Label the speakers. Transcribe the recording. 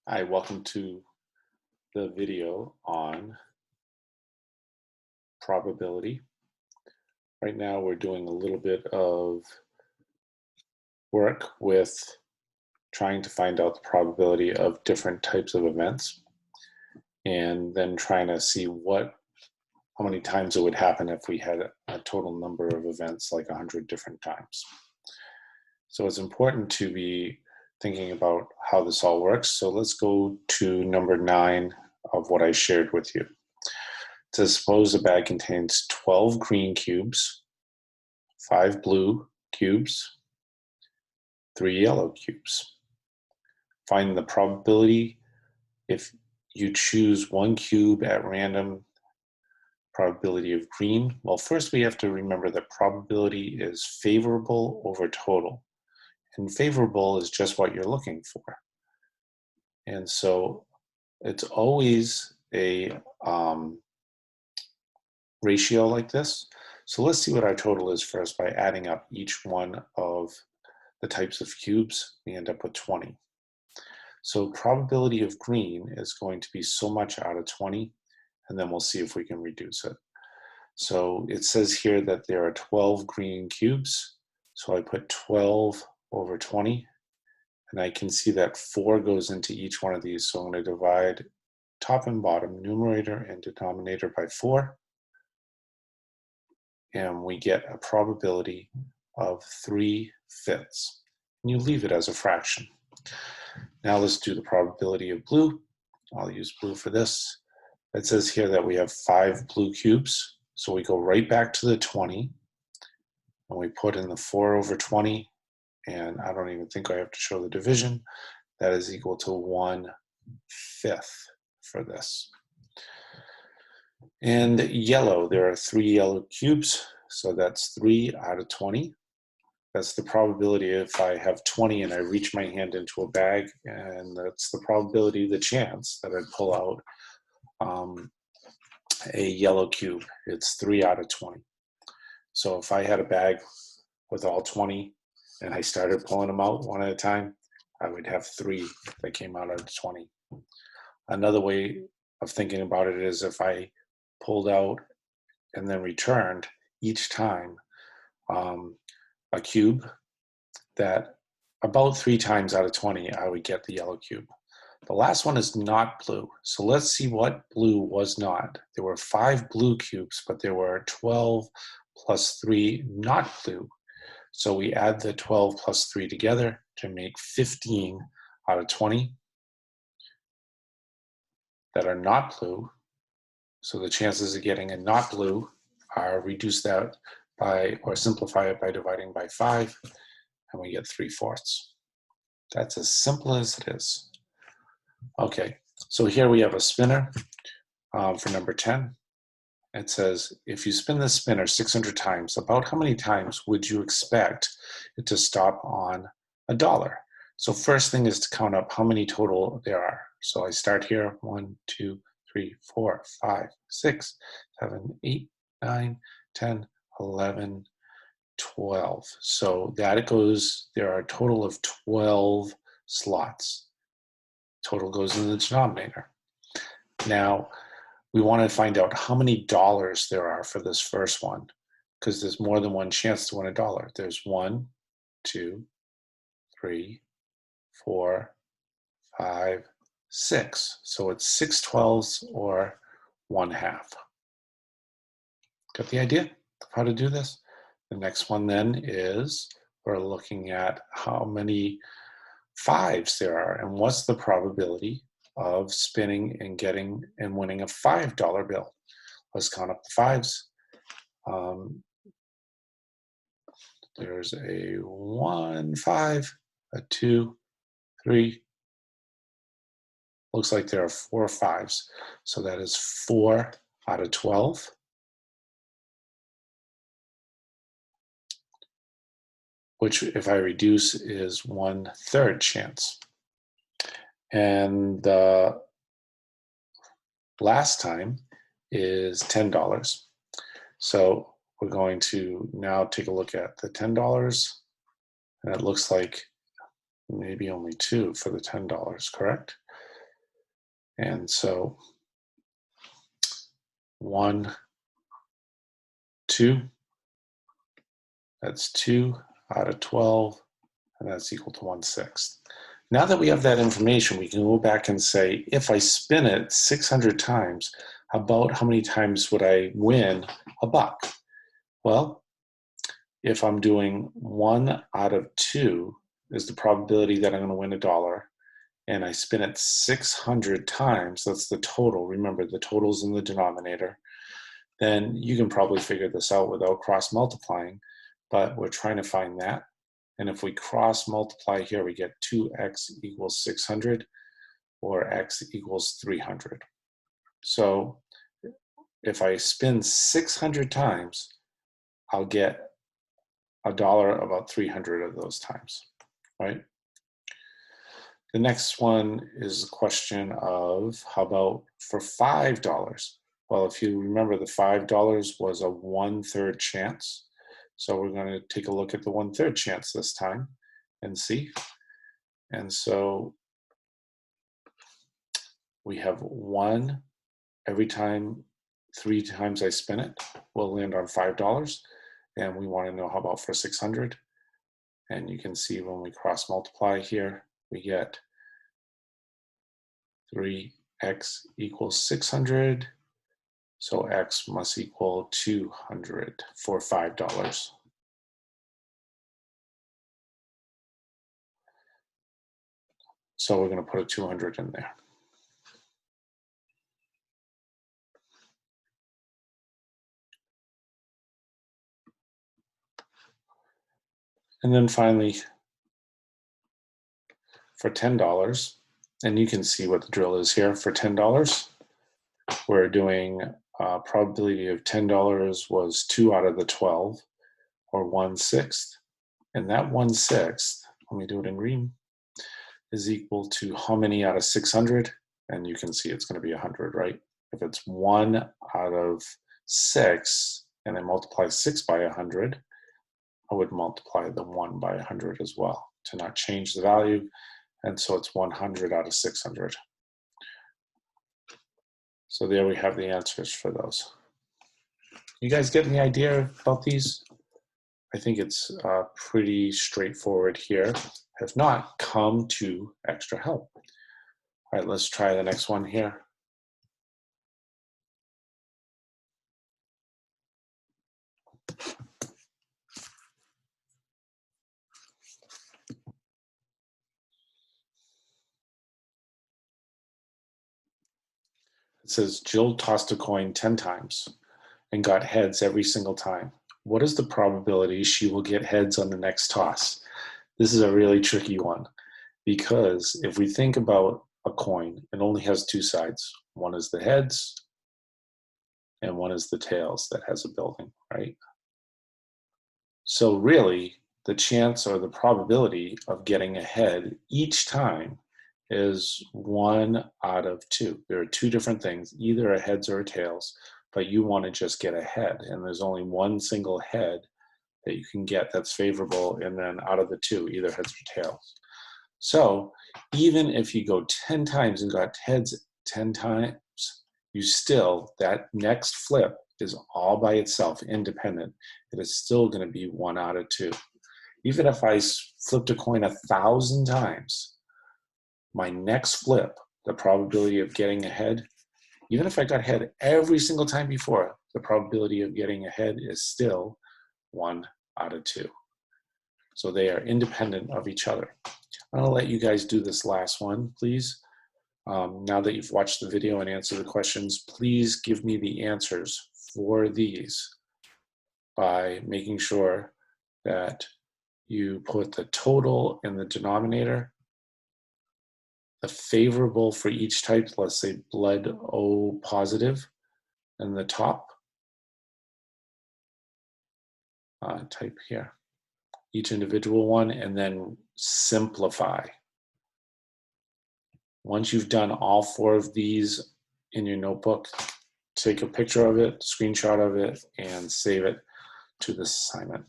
Speaker 1: Hi, welcome to the video on probability. Right now we're doing a little bit of work with trying to find out the probability of different types of events and then trying to see how many times it would happen if we had a total number of events like 100 different times. So it's important to be thinking about how this all works. So let's go to number 9 of what I shared with you. It says, suppose a bag contains 12 green cubes, 5 blue cubes, 3 yellow cubes. Find the probability if you choose one cube at random, probability of green. Well, first we have to remember that probability is favorable over total. And favorable is just what you're looking for. And so it's always a ratio like this. So let's see what our total is first by adding up each one of the types of cubes. We end up with 20. So probability of green is going to be so much out of 20, and then we'll see if we can reduce it. So it says here that there are 12 green cubes. So I put 12 over 20, and I can see that 4 goes into each one of these. So I'm going to divide top and bottom, numerator and denominator, by 4. And we get a probability of 3/5. And you leave it as a fraction. Now let's do the probability of blue. I'll use blue for this. It says here that we have 5 blue cubes. So we go right back to the 20, and we put in the 4 over 20, and I don't even think I have to show the division. That is equal to 1/5 for this. And yellow, there are 3 yellow cubes, so that's 3 out of 20. That's the probability if I have 20 and I reach my hand into a bag, and that's the probability, the chance that I'd pull out a yellow cube. It's 3 out of 20. So if I had a bag with all 20 and I started pulling them out one at a time, I would have 3 that came out of 20. Another way of thinking about it is if I pulled out and then returned each time a cube, that about 3 times out of 20 I would get the yellow cube. The last one is not blue. So let's see what blue was not. There were 5 blue cubes, but there were 12 plus 3 not blue. So we add the 12 plus 3 together to make 15 out of 20 that are not blue. So the chances of getting a not blue are reduced out by, or simplify it by dividing by 5, and we get 3/4. That's as simple as it is. Okay, so here we have a spinner for number 10. It says, if you spin the spinner 600 times, about how many times would you expect it to stop on $1? So first thing is to count up how many total there are. So I start here, 1, 2, 3, 4, 5, 6, 7, 8, 9, 10, 11, 12. So that it goes, there are a total of 12 slots. Total goes in the denominator. Now, we want to find out how many dollars there are for this first one, because there's more than one chance to win $1. There's 1, 2, 3, 4, 5, 6. So it's 6 12s or 1/2. Got the idea of how to do this? The next one then is we're looking at how many 5s there are and what's the probability of spinning and getting and winning a $5 bill. Let's count up the 5s. There's a 1, 5, a 2, 3. Looks like there are 4 5s. So that is 4 out of 12. Which, if I reduce, is 1/3 chance. And the last time is $10. So we're going to now take a look at the $10, and it looks like maybe only 2 for the $10, correct? And so 1, 2, that's 2 out of 12, and that's equal to 1/6. Now that we have that information, we can go back and say, if I spin it 600 times, about how many times would I win $1? Well, if I'm doing 1 out of 2 is the probability that I'm going to win $1, and I spin it 600 times, that's the total. Remember, the total's in the denominator. Then you can probably figure this out without cross multiplying, but we're trying to find that. And if we cross multiply here, we get 2x equals 600, or x equals 300. So if I spin 600 times, I'll get $1 about 300 of those times, right? The next one is a question of, how about for $5? Well, if you remember, the $5 was a 1/3 chance. So we're going to take a look at the 1/3 chance this time and see. And so we have 1 every time, 3 times I spin it, we'll land on $5. And we want to know how about for 600. And you can see when we cross multiply here, we get 3x equals 600. So x must equal 200 for $5. So we're going to put a 200 in there. And then finally, for $10, and you can see what the drill is here. For $10, we're doing probability of $10 was 2 out of the 12, or 1/6. And that 1/6, let me do it in green, is equal to how many out of 600? And you can see it's going to be 100, right? If it's 1 out of 6, and I multiply 6 by 100, I would multiply the 1 by 100 as well to not change the value. And so it's 100 out of 600. So there we have the answers for those. You guys getting the idea about these? I think it's pretty straightforward here. If not, come to extra help. All right, let's try the next one here. It says Jill tossed a coin 10 times and got heads every single time. What is the probability she will get heads on the next toss? This is a really tricky one, because if we think about a coin, it only has 2 sides. One is the heads and one is the tails that has a building, right? So really, the chance or the probability of getting a head each time is 1 out of 2. There are 2 different things, either a heads or a tails, but you want to just get a head, and there's only one single head that you can get that's favorable, and then out of the 2, either heads or tails. So even if you go 10 times and got heads 10 times, you still, that next flip is all by itself, independent. It is still going to be 1 out of 2. Even if I flipped a coin 1,000 times, my next flip, the probability of getting ahead, even if I got ahead every single time before, the probability of getting ahead is still 1 out of 2. So they are independent of each other. I'm going to let you guys do this last one, please. Now that you've watched the video and answered the questions, please give me the answers for these by making sure that you put the total in the denominator, the favorable for each type, let's say blood O positive, in the top type here, each individual one, and then simplify. Once you've done all 4 of these in your notebook, take a picture of it, screenshot of it, and save it to this assignment.